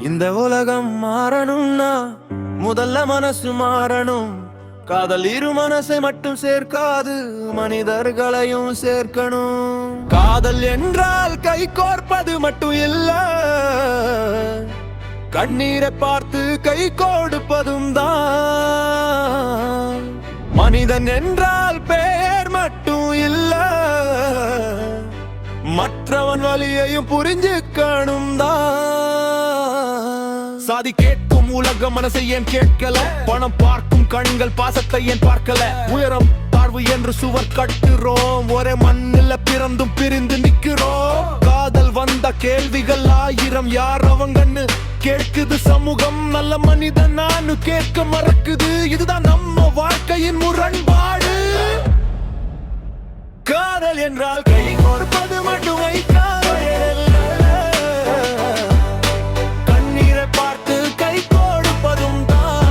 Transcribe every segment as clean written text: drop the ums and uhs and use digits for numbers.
இந்த உலகம் மாறணும்னா முதல்ல மனசு மாறணும். காதல் இரு மனசை மட்டும் சேர்க்காது, மனிதர்களையும் சேர்க்கணும். காதல் என்றால் கை கோர்ப்பது மட்டும் இல்ல, கண்ணீரை பார்த்து கை கொடுப்பதும் தான். மனிதன் என்றால் பெயர் மட்டும் இல்ல, மற்றவன் வலியையும் புரிஞ்சுக்கணும் தான். சாதி கேட்கும் உலக மனசை ஏன் கேட்கல, பணம் பார்க்கும் கண்கள் பாசத்தை ஏன் பார்க்கல. உயரம் தாழ்வு என்று சுவர் கட்டுறோம், ஒரே மண்ணில் பிறந்தும் பிரிந்து நிக்கிறோம். காதல் வந்த கேள்விகள் ஆயிரம், யார் அவங்கன்னு கேட்குது சமூகம். நல்ல மனிதன் நானு கேட்க மறக்குது, இதுதான் நம்ம வாழ்க்கையின் முரண்பாடு. காதல் என்றால் கை கோர்ப்பது மட்டும் கண்ணீரை பார்த்து கை கொடுப்பதும் தான்.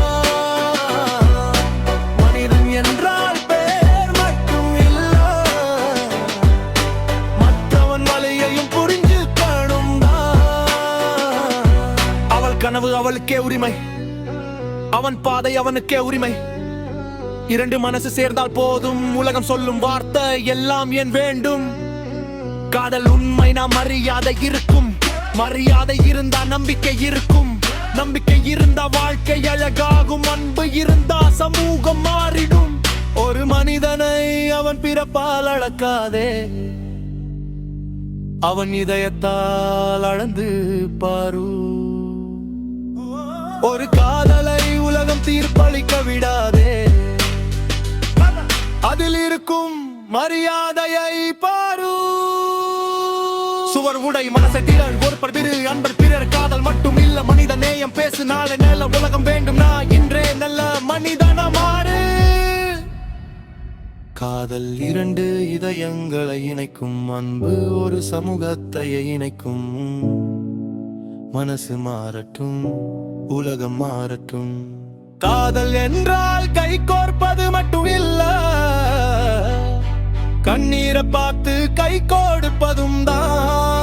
மனிதன் என்றால் பேர் மட்டும் இல்ல, மற்றவன் வலியையும் புரிஞ்சுக்கணும் தான். அவள் கனவு அவளுக்கே உரிமை, அவன் பாதை அவனுக்கே உரிமை. இரண்டு மனசு சேர்ந்தால் போதும், உலகம் சொல்லும் வார்த்தை எல்லாம் ஏன் வேண்டும். காதல் உண்மை, நாம் மரியாதை இருக்கும், மரியாதை இருந்தா நம்பிக்கை இருக்கும், நம்பிக்கை இருந்தா வாழ்க்கை அழகாகும், அன்பு இருந்தா சமூகம் மாறிடும். ஒரு மனிதனை அவன் பிறப்பால் அளக்காதே, அவன் இதயத்தால் அளந்து பாரு. ஒரு காதலை உலகம் தீர்ப்பளிக்க விடாதே, அதில் இருக்கும் மரியாதையை பாரு. சுவர் உடை மனசை திரள், ஒருப்பர் பிறு அன்பர் பிறர். காதல் மட்டும் இல்ல, மனித நேயம் பேசு. நாளை நல்ல உலகம் வேண்டும், நான் இன்றே நல்ல மனிதன மாறு. காதல் இரண்டு இதயங்களை இணைக்கும், அன்பு ஒரு சமூகத்தை இணைக்கும். மனசு மாறட்டும், உலகம் மாறட்டும். காதல் என்றால் கை கோர்ப்பது மட்டும் இல்ல, கண்ணீரை பார்த்து கை கொடுப்பதும் தான்.